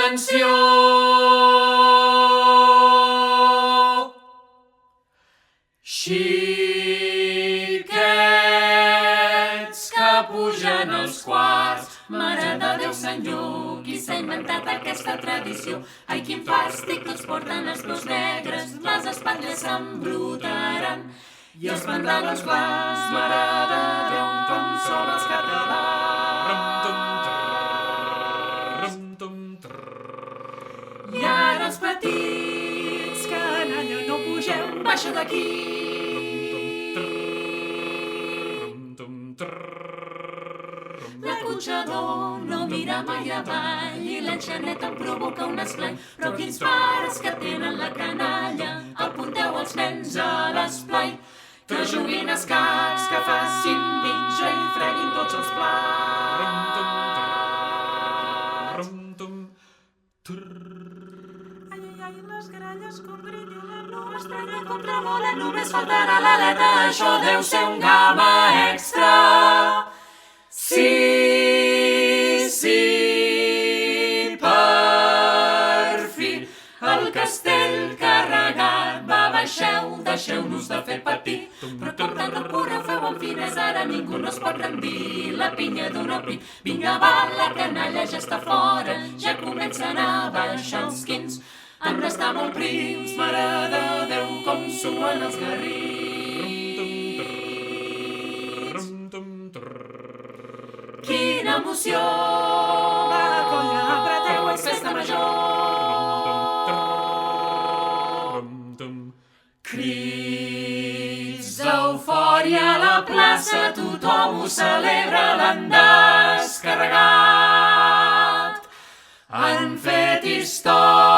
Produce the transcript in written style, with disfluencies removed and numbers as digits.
Atenció! Xiquets que pugen als quarts, Mare de Déu, Sant Lluc, qui s'ha inventat aquesta tradició? Ai, quin fàstic, tots porten els peus negres, les espatlles s'embrutaran i els pantalons blancs, Mare de Déu, com són els catalans. I ara els petits, canalla, no pugeu, baixeu d'aquí. L'acotxador no mira mai avall i l'enxaneta em provoca un esclany. Però quins pares que tenen la canalla, apunteu els nens a l'esplai, que juguin a escacs, que facin bitxa i freguin tots els plats. Ai, ai, ai, les gralles com grinyolen, no estranya com tremolen, només faltarà l'aleta, això deu ser un gamma extra. Sí, per fi, el castell carregat va, baixeu, deixeu-nos de fer patir. Però com tant no correu, feu amb fines, ara ningú no es pot rendir, la pinya d'una pit. Vinga, va, la canalla ja està fora, ja comencen a baixar els quins. Han d'estar molt prims, Mare de Déu, com suen els garrins. Quina emoció! Va, colla, apreteu, és festa major! Crits d'eufòria a la plaça, tothom ho celebra, l'han descarregat. Han fet història